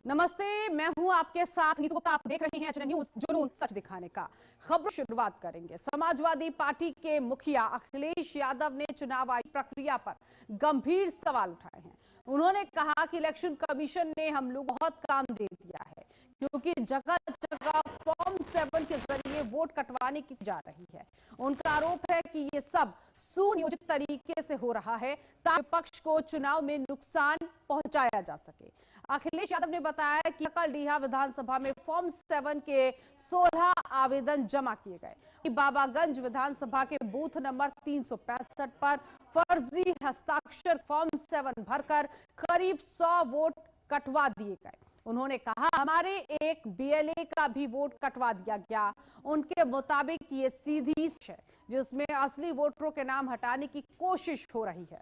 नमस्ते, मैं हूं आपके साथ नीतू गुप्ता। आप देख रही हैं एचएन न्यूज, जुनून सच दिखाने का। खबर शुरुआत करेंगे। समाजवादी पार्टी के मुखिया अखिलेश यादव ने चुनाव आयोग प्रक्रिया पर गंभीर सवाल उठाए हैं। उन्होंने कहा कि इलेक्शन कमीशन ने हम लोग बहुत काम दे दिया है, क्योंकि जगह जगह फॉर्म 7 के जरिए वोट कटवाने की जा रही है। उनका आरोप है कि ये सब सुनियोजित तरीके से हो रहा है ताकि विपक्ष को चुनाव में नुकसान पहुंचाया जा सके। अखिलेश यादव ने बताया कि कलडीहा विधानसभा में फॉर्म 7 के 16 आवेदन जमा किए गए। बाबागंज विधानसभा के बूथ नंबर 365 पर फर्जी हस्ताक्षर फॉर्म 7 भरकर करीब 100 वोट कटवा दिए गए। उन्होंने कहा, हमारे एक बीएलए का भी वोट कटवा दिया गया। उनके मुताबिक ये सीधी है जिसमें असली वोटरों के नाम हटाने की कोशिश हो रही है।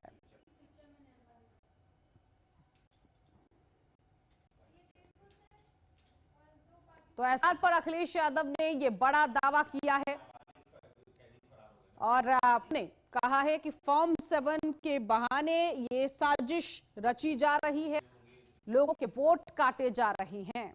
तो एसआर पर अखिलेश यादव ने यह बड़ा दावा किया है और आपने कहा है कि फॉर्म 7 के बहाने ये साजिश रची जा रही है, लोगों के वोट काटे जा रहे हैं।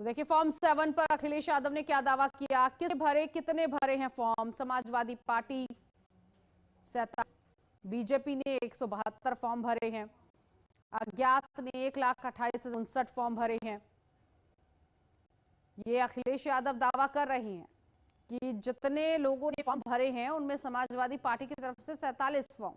तो देखिए, फॉर्म 7 पर अखिलेश यादव ने क्या दावा किया, कितने भरे हैं फॉर्म। समाजवादी पार्टी 47, बीजेपी ने 172 फॉर्म भरे हैं, अज्ञात ने 1,28,59 फॉर्म भरे हैं। ये अखिलेश यादव दावा कर रहे हैं कि जितने लोगों ने फॉर्म भरे हैं उनमें समाजवादी पार्टी की तरफ से 47 फॉर्म।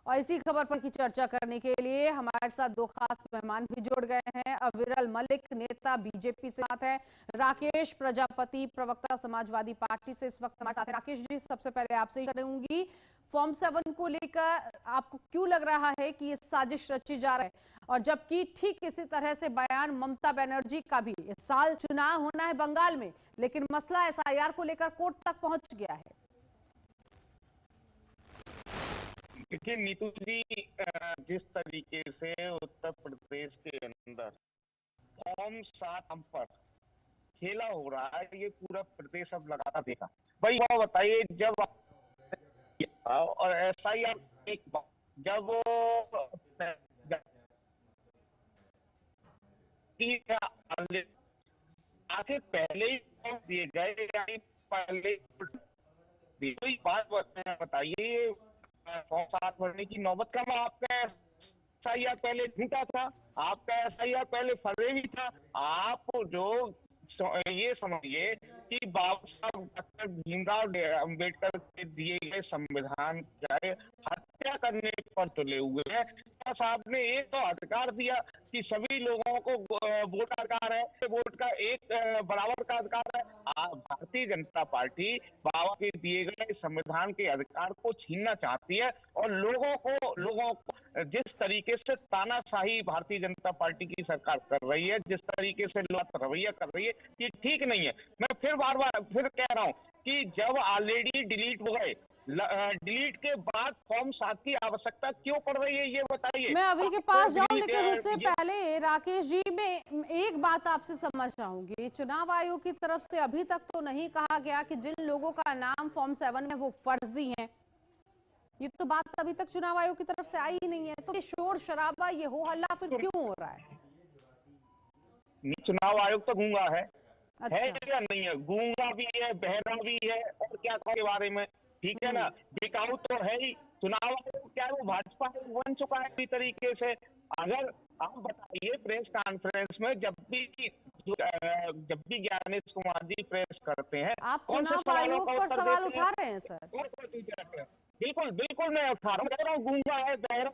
और इसी खबर पर की चर्चा करने के लिए हमारे साथ दो खास मेहमान भी जुड़ गए हैं। अविरल मलिक, नेता बीजेपी से साथ है। राकेश प्रजापति, प्रवक्ता समाजवादी पार्टी से इस वक्त हमारे साथ है। राकेश जी, सबसे पहले आपसे ही करूंगी, फॉर्म 7 को लेकर आपको क्यों लग रहा है कि ये साजिश रची जा रहा है, और जबकि ठीक इसी तरह से बयान ममता बनर्जी का भी, इस साल चुनाव होना है बंगाल में, लेकिन मसला एसआईआर को लेकर कोर्ट तक पहुंच गया है। देखिए नीतू जी, जिस तरीके से उत्तर प्रदेश के अंदर फॉर्म 7 पर खेला हो रहा है, ये पूरा प्रदेश अब लगातार देखा। भाई वो बताइए, जब और एसआईआर एक जब आखिर पहले ही फॉर्म दिए गए, यानी पहले कोई बात बताइए, फॉर्म 7 भरने की नौबत कब? आपका एसआईआर पहले झूठा था, आपका एसआईआर पहले फर्जी था। आप जो ये समझिए कि बाबा साहब डॉक्टर भीमराव अम्बेडकर के दिए गए संविधान का हत्या करने पर तुले हुए हैं। साहब ने ये तो अधिकार दिया कि सभी लोगों को वोट अधिकार है, वोट का एक बराबर का अधिकार है। भारतीय जनता पार्टी बाबा के दिए गए संविधान के अधिकार को छीनना चाहती है और लोगों को जिस तरीके से तानाशाही भारतीय जनता पार्टी की सरकार कर रही है, जिस तरीके से रवैया कर रही है, ये ठीक नहीं है। मैं फिर बार बार कह रहा हूं कि जब ऑलरेडी डिलीट हो गए, डिलीट के बाद फॉर्म 7 की आवश्यकता क्यों पड़ रही है, ये बताइए। मैं अभी के पास जाऊं, लेकिन उससे पहले राकेश जी, मैं एक बात आपसे समझ चाहूंगी। चुनाव आयोग की तरफ से अभी तक तो नहीं कहा गया कि जिन लोगों का नाम फॉर्म 7 में वो फर्जी हैं। ये तो बात अभी तक चुनाव आयोग की तरफ से आई ही नहीं है। तो ये शोर शराबा, ये हो हल्ला फिर क्यों हो रहा है? चुनाव आयोग तो गूंगा है। अच्छा। है या नहीं है? गूंगा भी है, बहरा भी है, और क्या के बारे में, ठीक है ना। बिकाऊ तो है ही। चुनाव आयोग क्या वो भाजपा बन चुका है इसी तरीके से। अगर आप बताइए, प्रेस कॉन्फ्रेंस में जब भी ज्ञानेश कुमार जी प्रेस करते हैं, आप चुनाव आयोग पर सवाल उठा रहे हैं सर? बिल्कुल बिल्कुल, मैं उठा रहा हूँ, कह रहा हूँ गूंगा है, बहरा,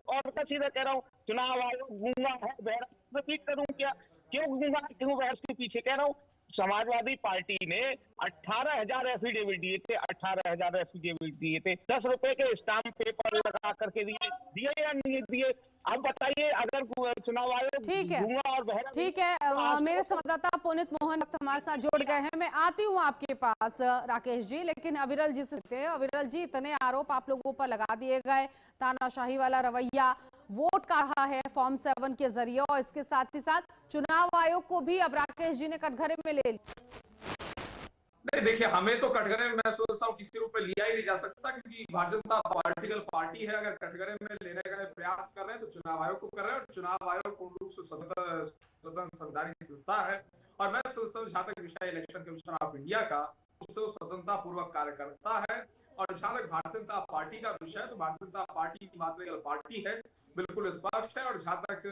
और सीधा कह रहा हूँ चुनाव आयोग गूंगा है, बहरा। रिपीट करूं क्या? क्यों गूंगा, क्यों बहस के पीछे कह रहा हूँ? समाजवादी पार्टी ने 18,000 एफिडेविट दिए थे, 18,000 एफिडेविट दिए थे, 10 रुपए के स्टाम्प पेपर लगा करके दिए या नहीं दिए? अब बताइए, अगर चुनाव आयोग गूंगा और बहरा, ठीक है। मेरे संवाददाता पुनीत मोहन हमारे साथ जुड़ गए हैं। मैं आती हूँ आपके पास राकेश जी, लेकिन अविरल जी से। अविरल जी, इतने आरोप आप लोगों पर लगा दिए गए, तानाशाही वाला रवैया, वोट का रहा है फॉर्म 7 के जरिए, और इसके साथ ही साथ चुनाव आयोग को भी अब राकेश जी ने कटघरे में ले लिया। देखिए हमें तो कटघरे में मैं सोचता हूँ किसी रूप में लिया ही नहीं जा सकता, क्योंकि भारतीय जनता पॉलिटिकल पार्टी है। अगर कटघरे में लेने का प्रयास कर रहे हैं तो चुनाव आयोग को कर रहे हैं, और चुनाव आयोग पूर्ण रूप से स्वतंत्र संवैधानिक संस्था है। और मैं सोचता हूँ जहां तक विषय इलेक्शन कमीशन ऑफ इंडिया का, उससे वो स्वतंत्रता पूर्वक कार्य करता है। और जहां तक भारतीय जनता पार्टी का विषय है, तो भारतीय जनता पार्टी की मात्र पार्टी है, बिल्कुल स्पष्ट है। और जहां तक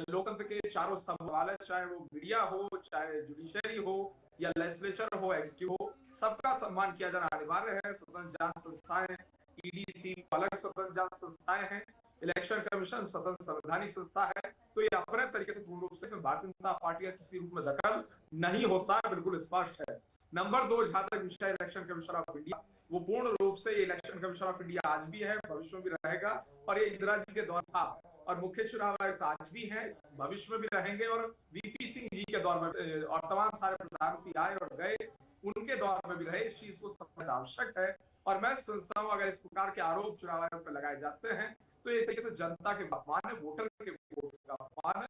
लोकतंत्र के चारों स्तंभ वाले, चाहे वो मीडिया हो, चाहे जुडिशरी हो, या लेजिस्लेचर हो, एग्जीक्यूटिव हो, सबका सम्मान किया जाना अनिवार्य है। स्वतंत्र जांच संस्थाएं, ईडीसी अलग स्वतंत्र जांच संस्थाएं हैं, इलेक्शन कमीशन स्वतंत्र संवैधानिक संस्था है। तो ये अपने तरीके से पूर्ण रूप से इसमें भारतीय जनता पार्टी का किसी रूप में दखल नहीं होता है, बिल्कुल स्पष्ट है। नंबर 2, जहां तक विषय इलेक्शन कमीशन ऑफ इंडिया, वो पूर्ण रूप से इलेक्शन कमीशन ऑफ इंडिया आज भी है, भविष्य में भी रहेगा। और ये इंदिरा जी के दौर था, और मुख्य चुनाव आयुक्त आज भी हैं, भविष्य में भी रहेंगे। और वीपी सिंह जी के दौर में और तमाम सारे प्रधानमंत्री आए और गए, उनके दौर में भी रहे। इस चीज को समझना आवश्यक है। और मैं समझता हूँ अगर इस प्रकार के आरोप चुनाव आयोग पर लगाए जाते हैं तो ये तरीके से जनता के अपमान है, वोटर के वोट का अपमान है।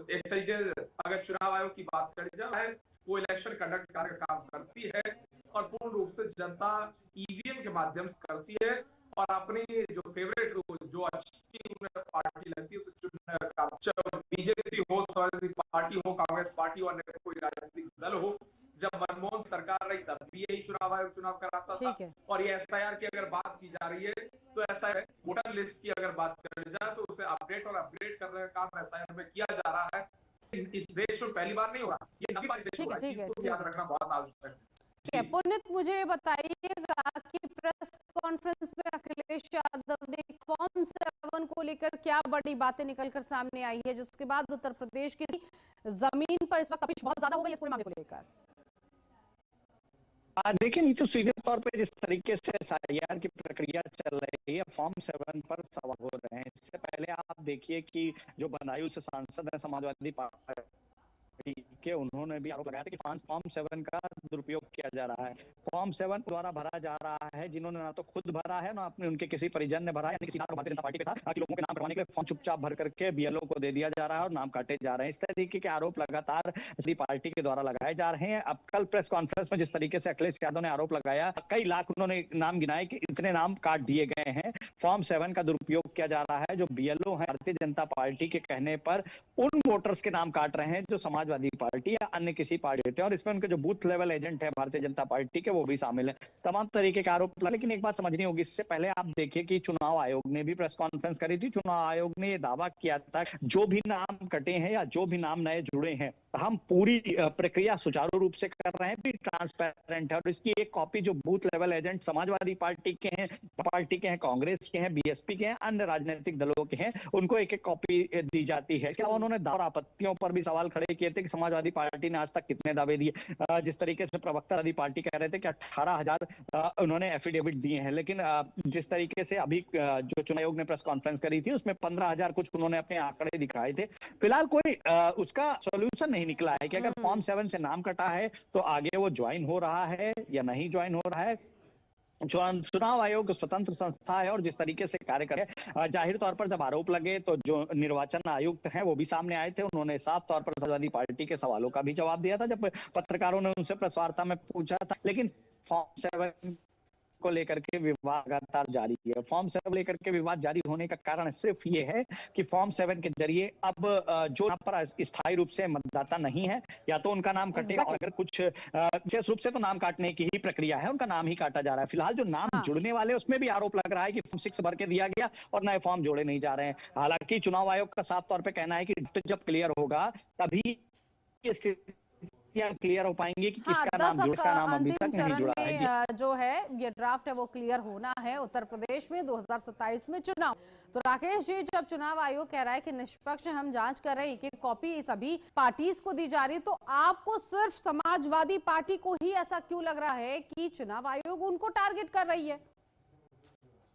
एक तरीके अगर चुनाव आयोग की बात करी जाए, वो इलेक्शन कंडक्ट का काम करती है, और पूर्ण रूप से जनता ईवीएम के माध्यम से करती है, और अपनी जो फेवरेट जो अच्छी पार्टी लगती है उसे चुनने का काम, चाहे बीजेपी हो, समाजवादी पार्टी हो, कांग्रेस पार्टी हो, अन्य कोई राजनीतिक दल हो। जब मनमोहन सरकार रही तब भी यही चुनाव आयोग चुनाव कराता था। और ये एसआईआर की अगर बात की जा रही है तो ऐसा है, वोटर लिस्ट की अगर बात करी जाए तो उसे अपडेट और अपग्रेड करने का काम एसआईआर में किया जा रहा है। इस देश में पहली बार नहीं हो रहा, ये नवी बार इस देश में हो रहा है। इसको भी याद रखना बहुत आवश्यक है। पुनित, मुझे बताइएगा कि प्रेस कॉन्फ्रेंस में अखिलेश यादव ने फॉर्म 7 को लेकर क्या बड़ी बातें निकलकर सामने आई है, जिसके बाद उत्तर प्रदेश की जमीन पर इस वक्त तपिश बहुत ज्यादा हो गई इस पूरे मामले को लेकर। देखिए, नहीं तो सीधे तौर पे जिस तरीके से एसआईआर की प्रक्रिया चल रही है, फॉर्म 7 पर सवाल हो रहे हैं। इससे पहले आप देखिए कि जो बदायूं से सांसद है समाजवादी पार्टी के, उन्होंने भी आरोप लगाया था कि फॉर्म 7 का दुरुपयोग किया जा रहा है। फॉर्म 7 द्वारा भरा जा रहा है, जिन्होंने ना तो खुद भरा है, ना अपने उनके किसी परिजन ने भरा है, यानी किसी भारतीय जनता पार्टी पे था कि लोगों के नाम करवाने के लिए फॉर्म चुपचाप भर करके बीएलओ को दे दिया जा रहा है और नाम काटे जा रहे हैं। इस तरीके के आरोप लगातार पार्टी के द्वारा लगाए जा रहे हैं। अब कल प्रेस कॉन्फ्रेंस में जिस तरीके से अखिलेश यादव ने आरोप लगाया, कई लाख उन्होंने नाम गिनाए कि इतने नाम काट दिए गए हैं, फॉर्म 7 का दुरुपयोग किया जा रहा है। जो बीएलओ है भारतीय जनता पार्टी के कहने पर उन वोटर्स के नाम काट रहे हैं जो समाजवादी पार्टी या अन्य किसी पार्टी थे, और इसमें उनके जो बूथ लेवल एजेंट है भारतीय जनता पार्टी के, वो भी शामिल है। तमाम तरीके के आरोप। लेकिन एक बात समझनी होगी, इससे पहले आप देखिए कि चुनाव आयोग ने भी प्रेस कॉन्फ्रेंस करी थी। चुनाव आयोग ने यह दावा किया था जो भी नाम कटे हैं या जो भी नाम नए जुड़े हैं, हम पूरी प्रक्रिया सुचारू रूप से कर रहे हैं, भी ट्रांसपेरेंट है। और इसकी एक कॉपी जो booth level agent Samajwadi party के हैं, कांग्रेस के हैं, बीएसपी के हैं, अन्य राजनीतिक दलों के हैं, उनको एक एक कॉपी दी जाती है। इसके अलावा उन्होंने दावा आपत्तियों पर भी सवाल खड़े किए थे कि समाजवादी पार्टी ने आज तक कितने दावे दिए। जिस तरीके से प्रवक्ता पार्टी कह रहे थे कि 18,000 उन्होंने एफिडेविट दिए हैं, लेकिन जिस तरीके से अभी जो चुनाव आयोग ने प्रेस कॉन्फ्रेंस करी थी उसमें 15,000 कुछ उन्होंने अपने आंकड़े दिखाए थे। फिलहाल कोई उसका सोल्यूशन नहीं निकला है कि अगर फॉर्म 7 से नाम कटा है तो आगे वो ज्वाइन हो रहा है या नहीं ज्वाइन हो रहा है। चुनाव आयोग स्वतंत्र संस्था है और जिस तरीके से कार्य करे, जाहिर तौर पर जब आरोप लगे तो जो निर्वाचन आयुक्त हैं वो भी सामने आए थे। उन्होंने साफ तौर पर समाजवादी पार्टी के सवालों का भी जवाब दिया था जब पत्रकारों ने उनसे प्रेस वार्ता में पूछा था। लेकिन फॉर्म 7 को लेकर के विवाद लगातार जारी है। फॉर्म 7 लेकर के विवाद जारी होने का कारण सिर्फ ये है कि फॉर्म 7 के जरिए अब जो यहाँ पर स्थायी रूप से मतदाता नहीं है, या तो उनका नाम कटेगा, और अगर कुछ विशेष रूप से तो नाम काटने की ही प्रक्रिया है, उनका नाम ही काटा जा रहा है। फिलहाल जो नाम जुड़ने वाले उसमें भी आरोप लग रहा है कि फॉर्म 6 भर के दिया गया और नए फॉर्म जोड़े नहीं जा रहे हैं। हालांकि चुनाव आयोग का साफ तौर पर कहना है कि जब क्लियर होगा तभी क्लियर हो पाएंगे कि किसका नाम जुड़ा, किसका नाम अभी तक नहीं जुड़ा है। जो है ये ड्राफ्ट है वो क्लियर होना है। उत्तर प्रदेश में 2027 में चुनाव। तो राकेश जी, जब चुनाव आयोग कह रहा है कि निष्पक्ष हम जांच कर रहे हैं, एक कॉपी सभी पार्टीज को दी जा रही, तो आपको सिर्फ समाजवादी पार्टी को ही ऐसा क्यों लग रहा है कि चुनाव आयोग उनको टारगेट कर रही है?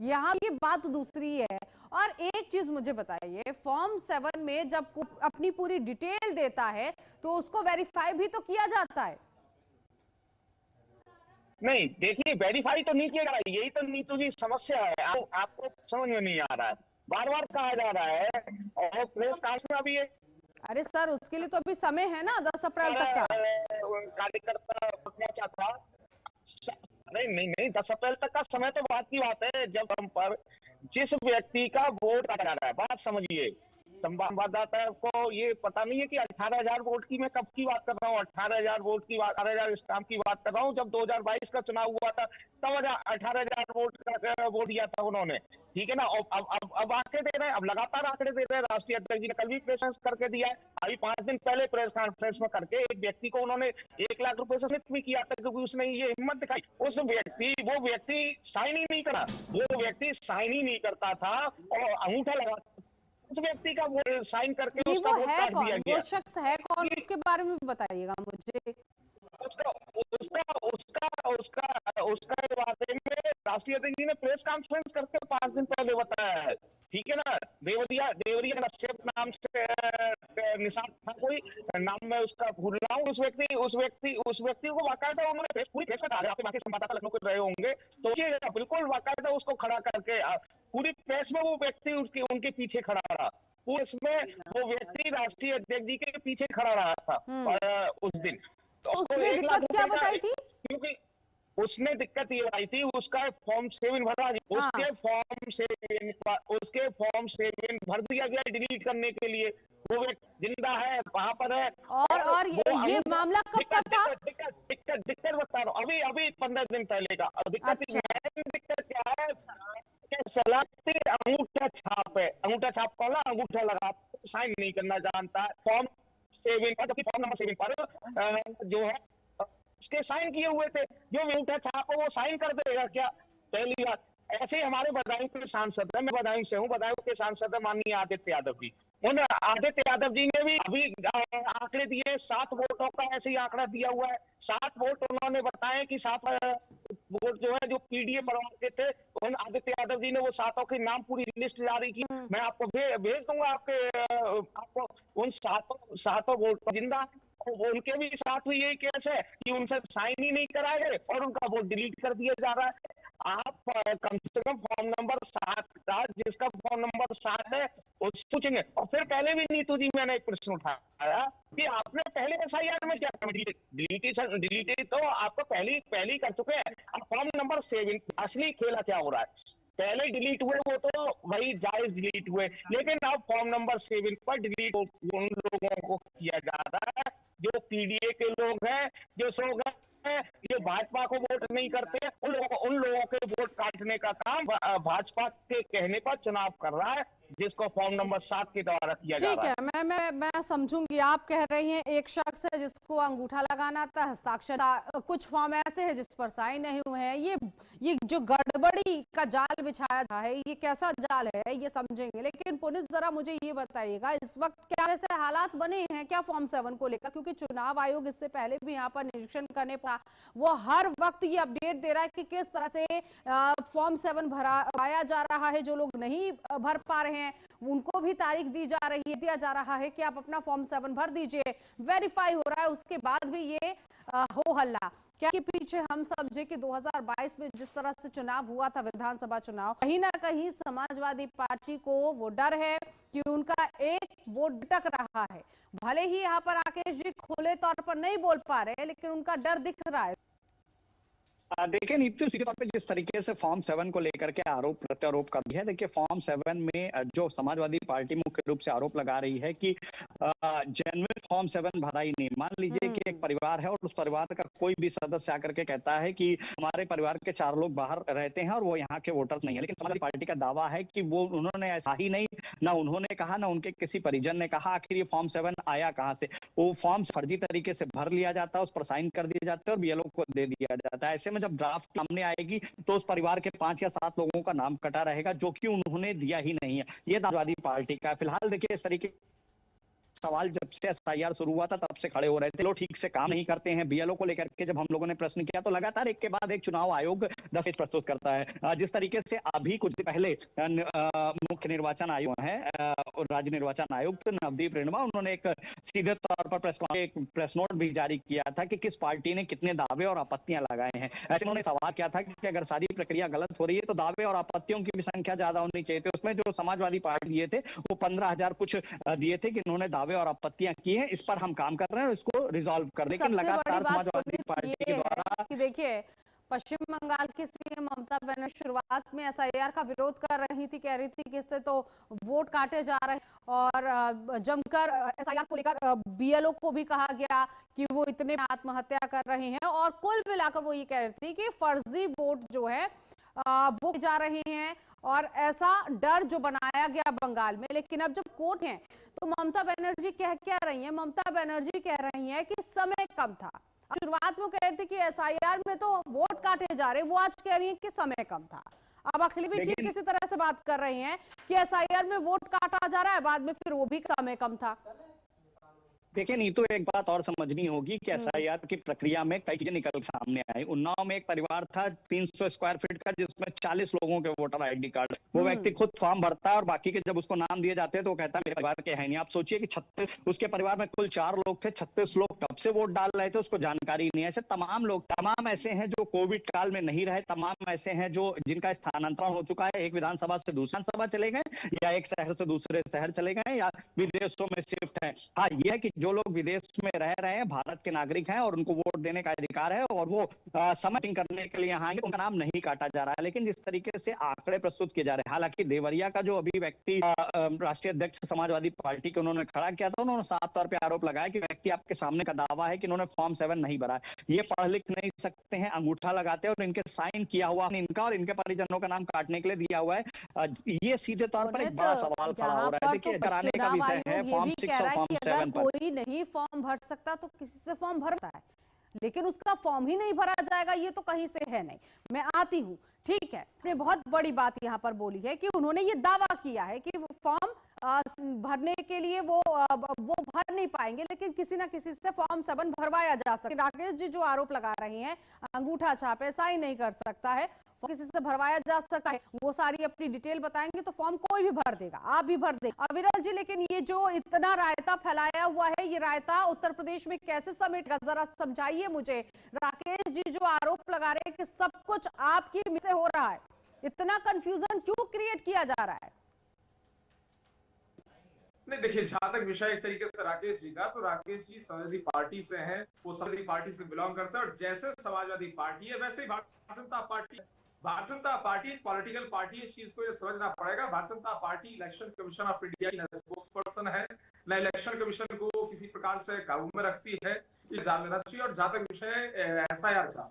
यहाँ की बात दूसरी है। और एक चीज मुझे बताइए, फॉर्म 7 में जब अपनी पूरी डिटेल देता है तो उसको वेरीफाई भी तो किया जाता है। नहीं, देखिए वेरीफाई तो नहीं किया जा रहा है, यही तो नीतू जी समस्या है। आपको समझ में नहीं आ रहा है, बार बार कहा जा रहा है और प्रेस कॉन्फ्रेंस में अभी अरे सर, उसके लिए तो अभी समय है ना, 10 अप्रैल तक का। कार्यकर्ता पहुंचा था। नहीं नहीं नहीं, 10 अप्रैल तक का समय तो बात की बात है, जब हम पर जिस व्यक्ति का वोट काटा जा रहा है, बात समझिए। संवाददाता को ये पता नहीं है कि 18,000 वोट की मैं कब की बात कर रहा हूँ। 18,000 वोट की बात, 18,000 स्टाम्प की बात कर रहा हूँ। जब 2022 का चुनाव हुआ था तब 18,000 वोट का वोट दिया था उन्होंने, ठीक है ना। अब आंकड़े दे रहे हैं, अब लगातार आंकड़े दे रहे हैं। राष्ट्रीय अध्यक्ष जी ने कल भी प्रेस कॉन्फ्रेंस करके दिया है। अभी 5 दिन पहले प्रेस कॉन्फ्रेंस में करके एक व्यक्ति को उन्होंने 1 लाख रुपए से भी किया था, क्योंकि उसने ये हिम्मत दिखाई। वो व्यक्ति साइन ही नहीं करा, वो व्यक्ति साइन ही नहीं करता था और अंगूठा लगा, उस व्यक्ति का वो साइन करके नहीं, उसका वो वोट है काट कौन, दिया गया। वो शख्स है कौन, उसके बारे में भी बताइएगा मुझे। उसका उसका उसका उसका बारे में राष्ट्रीय अध्यक्ष जी ने प्रेस कॉन्फ्रेंस करके 5 दिन पहले बताया है, ठीक है ना। देवरिया नसीब नाम से निशान था, कोई नाम मैं उसका भूल रहा हूँ। उस व्यक्ति को बाकायदा उन्होंने पूरी प्रेस में, आपके बाकी संवाददाता लखनऊ के रहे होंगे तो बिल्कुल बाकायदा उसको खड़ा करके पूरी प्रेस में वो व्यक्ति उनके पीछे खड़ा रहा। पूरे में वो व्यक्ति राष्ट्रीय अध्यक्ष जी के पीछे खड़ा रहा था उस दिन। तो उसने दिक्कत क्या बताई थी? क्योंकि उसने दिक्कत ये आई थी, उसका फॉर्म 7 भरा, उसके फॉर्म 7 भर दिया गया डिलीट करने के लिए। वो जिंदा है, वहां पर है। और ये मामला कब का था? दिक्कत बता रहा हूँ, अभी 15 दिन पहले का। दिक्कत क्या है, सलाखती अंगूठा छाप है। अंगूठा छाप वाला अंगूठा लगा, साइन नहीं करना जानता है फॉर्म 7 पर, जबकि फॉर्म नंबर 7 पर जो है उसके साइन किए हुए थे। जो अंगूठा छाप वो साइन कर देगा क्या? पहली बात। ऐसे ही हमारे बदायूं के सांसद है, मैं बदायूं से हूँ, बदायूं के सांसद है माननीय आदित्य यादव जी। उन आदित्य यादव जी ने भी अभी आंकड़े दिए, 7 वोटों का ऐसे ही आंकड़ा दिया हुआ है। 7 वोट उन्होंने बताए कि 7 वोट जो है जो पीडीए परिवार के थे, उन आदित्य यादव जी ने वो 7 के नाम पूरी लिस्ट जारी की। मैं आपको भेज दूंगा आपको उन 7 वोट जिंदा। उनके भी साथ भी यही केस है कि उनसे साइन ही नहीं कराए गए और उनका वोट डिलीट कर दिया जा रहा है। आप कम से कम फॉर्म नंबर 7 का, जिसका फॉर्म नंबर 7 है, उससे पूछेंगे। और फिर पहले भी नीतू जी मैंने एक प्रश्न उठाया कि आपने पहले एसआईआर में क्या डिलीटेड तो आपको पहली कर चुके हैं। अब फॉर्म नंबर 7 असली खेला क्या हो रहा है? पहले डिलीट हुए वो तो वही जायज डिलीट हुए, लेकिन अब फॉर्म नंबर 7 पर डिलीट उन लोगों को किया जा रहा है जो पीडीए के लोग हैं, जो भाजपा को वोट नहीं करते, उन लोगों के वोट काटने का काम भाजपा के कहने पर चुनाव कर रहा है, जिसको फॉर्म नंबर 7 के द्वारा किया जा रहा है। ठीक है, मैं समझूंगी। आप कह रही हैं एक शख्स है जिसको अंगूठा लगाना था, हस्ताक्षर, कुछ फॉर्म ऐसे हैं जिस पर साइन नहीं हुए हैं। ये जो गड़बड़ी का जाल बिछाया जा है, ये कैसा जाल है ये समझेंगे। लेकिन पुलिस जरा मुझे ये बताइएगा, इस वक्त क्या ऐसे हालात बने हैं क्या फॉर्म 7 को लेकर? क्योंकि चुनाव आयोग इससे पहले भी यहाँ पर निरीक्षण करने पर वो हर वक्त ये अपडेट दे रहा है कि किस तरह से फॉर्म 7 भराया जा रहा है। जो लोग नहीं भर पा रहे हैं उनको भी तारीख दिया जा रहा है कि आप अपना फॉर्म 7 भर दीजिए। वेरीफाई हो रहा है, उसके बाद भी ये हो हल्ला। क्या के पीछे हम समझे कि 2022 में जिस तरह से चुनाव हुआ था, विधानसभा चुनाव, कहीं ना कहीं समाजवादी पार्टी को वो डर है कि उनका एक वोट अटक रहा है। भले ही यहाँ पर राकेश जी खुले तौर पर नहीं बोल पा रहे, लेकिन उनका डर दिख रहा है। देखिए नीति, सीधे तौर पे जिस तरीके से फॉर्म 7 को लेकर के आरोप प्रत्यारोप कर दिया है, देखिए फॉर्म 7 में जो समाजवादी पार्टी मुख्य रूप से आरोप लगा रही है कि जेन्युइन फॉर्म 7 भरा ही नहीं। मान लीजिए कि एक परिवार है और उस परिवार का कोई भी सदस्य आकर के कहता है कि हमारे परिवार के 4 लोग बाहर रहते हैं और वो यहाँ के वोटर्स नहीं है, लेकिन समाजवादी पार्टी का दावा है कि वो उन्होंने ऐसा ही नहीं, ना उन्होंने कहा ना उनके किसी परिजन ने कहा। आखिर ये फॉर्म 7 आया कहाँ से? वो फॉर्म फर्जी तरीके से भर लिया जाता है, उस पर साइन कर दिए जाते हैं और बीएलओ को दे दिया जाता है। ऐसे में जब ड्राफ्ट सामने आएगी तो उस परिवार के 5 या 7 लोगों का नाम कटा रहेगा, जो कि उन्होंने दिया ही नहीं है। ये समाजवादी पार्टी का फिलहाल देखिए इस तरीके सवाल जब से एसआईआर शुरू हुआ था तब से खड़े हो रहे थे। लोग ठीक से काम नहीं करते हैं। बीएलओ को लेकर के जब हम लोगों ने प्रश्न किया तो लगातार एक के बाद एक चुनाव आयोग दस्तावेज प्रस्तुत करता है। जिस तरीके से अभी कुछ दिन पहले मुख्य निर्वाचन आयोग है, राज्य निर्वाचन आयुक्त नवदीप रेणुवा, उन्होंने एक सीधे तौर पर प्रेस नोट भी जारी किया था कि किस पार्टी ने कितने दावे और आपत्तियां लगाए हैं। ऐसे उन्होंने सवाल किया था कि अगर सारी प्रक्रिया गलत हो रही है तो दावे और आपत्तियों की भी संख्या ज्यादा होनी चाहिए थी। उसमें जो समाजवादी पार्टी दिए थे वो 15,000 कुछ दिए थे कि इन्होंने दावे और आपत्तियां की हैं, इस पर हम काम कर रहे हैं, इसको रिजॉल्व कर, लेकिन सबसे बड़ी लगातार बात समाजवादी पुनीत पार्टी के ये है द्वारा कि देखिए, पश्चिम बंगाल की सीएम ममता बनर्जी शुरुआत में एसआईआर का विरोध कर रही थी, कह रही थी कि इससे तो वोट काटे जा रहे हैं और जमकर एसआईआर को लेकर बीएलओ को भी कहा गया कि वो इतने आत्महत्या कर रहे हैं और कुल मिलाकर वो ये कह रही थी कि फर्जी वोट जो है वो जा रहे हैं और ऐसा डर जो बनाया गया बंगाल में। लेकिन अब जब कोर्ट है तो ममता बनर्जी कह क्या रही है, ममता बनर्जी कह रही है कि समय कम था। शुरुआत में कह रहे थे कि एसआईआर में तो वोट काटे जा रहे, वो आज कह रही है कि समय कम था। अब अखिलेश जी किसी तरह से बात कर रहे हैं कि एसआईआर में वोट काटा जा रहा है, बाद में फिर वो भी समय कम था। देखिए नीतू, एक बात और समझनी होगी कि एसआईआर की प्रक्रिया में कई चीजें निकल सामने आई। उन्नाव में एक परिवार था 300 स्क्वायर फीट का जिसमें 40 लोगों के वोटर आईडी कार्ड, वो व्यक्ति खुद फॉर्म भरता है और बाकी के जब उसको नाम दिए जाते हैं तो वो कहता है मेरे परिवार के है नहीं। आप सोचिए कि 36 उसके परिवार में कुल 4 लोग थे, 36 लोग कब से वोट डाल रहे थे उसको जानकारी नहीं है। ऐसे तमाम लोग, तमाम ऐसे हैं जो कोविड काल में नहीं रहे, तमाम ऐसे हैं जो जिनका स्थानांतरण हो चुका है, एक विधानसभा से दूसरी विधानसभा चले गए या एक शहर से दूसरे शहर चले गए या विदेशों में शिफ्ट है। हाँ, यह है कि जो लोग विदेश में रह रहे हैं, भारत के नागरिक हैं और उनको वोट देने का अधिकार है और वो समय करने के लिए आएंगे, उनका नाम नहीं काटा जा रहा है। लेकिन जिस तरीके से आंकड़े प्रस्तुत किए जा रहे हैं, हालांकि देवरिया का जो अभी व्यक्ति राष्ट्रीय अध्यक्ष समाजवादी पार्टी के उन्होंने खड़ा किया था, उन्होंने साफ तौर पर आरोप लगाया कि व्यक्ति आपके सामने का दावा है कि इन्होंने फॉर्म 7 नहीं भरा है, ये पढ़ लिख नहीं सकते हैं, अंगूठा लगाते हैं और इनके साइन किया हुआ इनका और इनके परिजनों का नाम काटने के लिए दिया हुआ है। ये सीधे तौर पर एक बड़ा सवाल खड़ा हो रहा है। देखिए, डराने का विषय है फॉर्म 6 और फॉर्म 7 पर। कोई नहीं फॉर्म भर सकता तो किसी से फॉर्म भरता है, लेकिन उसका फॉर्म ही नहीं भरा जाएगा, ये तो कहीं से है नहीं। मैं आती हूं, ठीक है। ने बहुत बड़ी बात यहां पर बोली है कि उन्होंने ये दावा किया है कि फॉर्म भरने के लिए वो भर नहीं पाएंगे, लेकिन किसी ना किसी से फॉर्म 7 भरवाया जा सकता है। राकेश जी जो आरोप लगा रहे हैं अंगूठा छाप ऐसा ही नहीं कर सकता है, किसी से भरवाया जा सकता है, वो सारी अपनी डिटेल बताएंगे तो फॉर्म कोई भी भर देगा, आप भी भर देंगे। अविरल जी, लेकिन ये जो इतना रायता फैलाया हुआ है, ये रायता उत्तर प्रदेश में कैसे समेटेगा, जरा समझाइए मुझे। राकेश जी जो आरोप लगा रहे हैं कि सब कुछ आपकी वजह से हो रहा है, इतना कंफ्यूजन क्यों क्रिएट किया जा रहा है? नहीं, देखिए, जहां तक विषय एक तरीके से राकेश जी का, तो राकेश जी समाजवादी पार्टी से हैं, वो समाजवादी पार्टी से बिलोंग करते हैं और जैसे समाजवादी पार्टी है वैसे ही भारतीय जनता पार्टी है। भारतीय जनता पार्टी एक पॉलिटिकल पार्टी है, इस चीज को ये समझना पड़ेगा। Bharatiya Janata party election commission of India की स्पोक्स पर्सन है, न इलेक्शन कमीशन को किसी प्रकार से काबू में रखती है, ये जान लेना चाहिए। और जहां तक विषय एसआईआर का,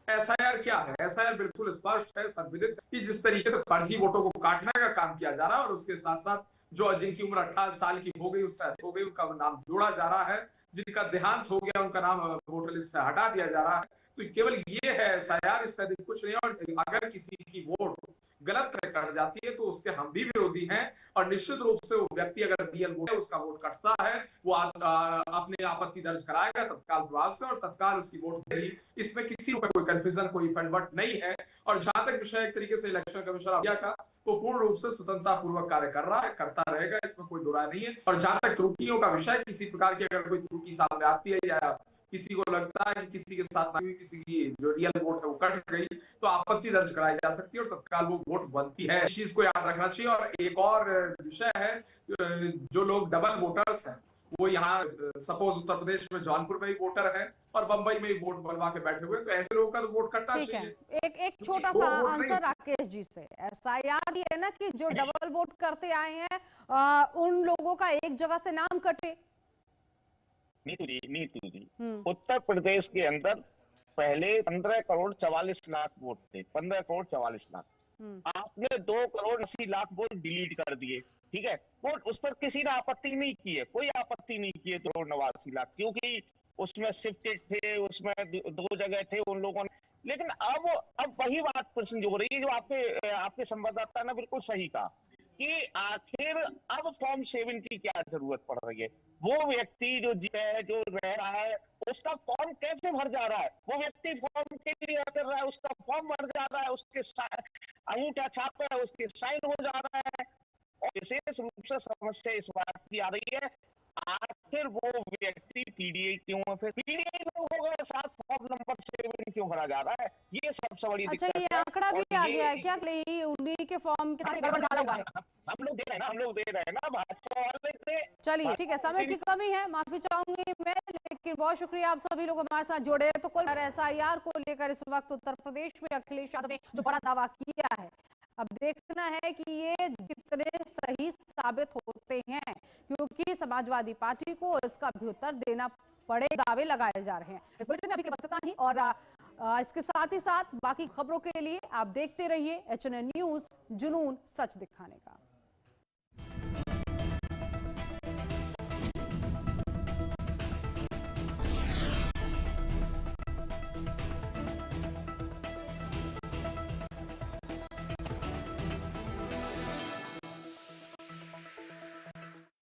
एसआईआर क्या है? एसआईआर बिल्कुल स्पष्ट है, संविधित कि जिस तरीके से फर्जी वोटों को काटने का काम किया जा रहा है और उसके साथ साथ जो जिनकी उम्र 18 साल की हो गई, उससे अधिक हो गई, उनका नाम जोड़ा जा रहा है, जिनका देहांत हो गया उनका नाम वोटर लिस्ट से हटा दिया जा रहा है। तो केवल ये है एसआईआर, इससे अधिक कुछ नहीं। और अगर किसी की वोट गलत कट जाती है तो उसके हम भी विरोधी हैं और निश्चित रूप से वो व्यक्ति अगर बीएल वोट है, उसका वोट कटता है, वो अपने आपत्ति दर्ज कराएगा तत्काल प्रभाव से और तत्काल उसकी वोट देगी। इसमें किसी रूप में कोई कंफ्यूजन, कोई फंडवट नहीं है। और जहां तक विषय एक तरीके से इलेक्शन कमीशन ऑफ इंडिया का, वो पूर्ण रूप से स्वतंत्रता पूर्वक कार्य कर रहा है, करता रहेगा, इसमें कोई दो राय नहीं है। और जहां तक त्रुटियों का विषय, किसी प्रकार की अगर कोई त्रुटि सामने आती है या किसी को लगता है कि किसी के साथ नहीं हुई, किसी की जो रियल वोट है वो कट गई, तो आपत्ति दर्ज कराई जा सकती है और तत्काल वो वोट बनती है। इस चीज को याद रखना चाहिए। और एक और विषय है, जो लोग डबल वोटर्स हैं, वो यहाँ सपोज उत्तर प्रदेश में जौनपुर में ही वोटर है और बंबई में ही वोट बनवा के बैठे हुए, तो ऐसे लोगों का तो वोट कटना चाहिए। एक छोटा सा आंसर राकेश जी से। एसआईआर ये है ना कि जो डबल वोट करते आए हैं उन लोगों का एक जगह से नाम कटे। नीतू जी, उत्तर प्रदेश के अंदर पहले 15 करोड़ 44 लाख वोट थे, 15 करोड़ 44 लाख। आपने 2 करोड़ 80 लाख वोट डिलीट कर दिए, ठीक है। और उस पर किसी ने आपत्ति नहीं की है, कोई आपत्ति नहीं की है 2 करोड़ 89 लाख, क्योंकि उसमें शिफ्टेड थे, उसमें 2 जगह थे उन लोगों ने। लेकिन अब वही बात प्रश्न जो हो रही है, जो आपके संवाददाता ने बिल्कुल सही कहा कि आखिर अब फॉर्म 7 की क्या जरूरत पड़ रही है। वो व्यक्ति जो जीता है, जो रह रहा है, उसका फॉर्म कैसे भर जा रहा है? वो व्यक्ति फॉर्म के लिए कर रहा है, उसका फॉर्म भर जा रहा है, उसके अंगूठा छाप है, उसके साइन हो जा रहा है। और विशेष रूप से समस्या इस बात की आ रही है, आखिर वो व्यक्ति पीडीआई क्यों है? फिर पीडीआई लोग हो गए साथ फॉर्म नंबर 7 क्यों भरा जा रहा है, ये सबसे बड़ी अच्छा, दिक्कत ये है। आंकड़ा भी और आ ये गया है क्या कि उन्हीं के फॉर्म के साथ गड़बड़ झाला हुआ है? हम लोग दे रहे हैं ना, हम लोग दे रहे हैं ना, भाजपा वाले थे। चलिए ठीक है, समय की कमी है, माफी चाहूंगी मैं, लेकिन बहुत शुक्रिया आप सभी लोग हमारे साथ जुड़े। तो कुल SIR को लेकर इस वक्त उत्तर प्रदेश में अखिलेश यादव ने जो बड़ा दावा किया है, अब देखना है कि ये कितने सही साबित होते हैं, क्योंकि समाजवादी पार्टी को इसका भी उत्तर देना बड़े दावे लगाए जा रहे हैं। इस बुलेटिन में अभी के बस इतना ही, और इसके साथ ही साथ बाकी खबरों के लिए आप देखते रहिए HNN न्यूज, जुनून सच दिखाने का।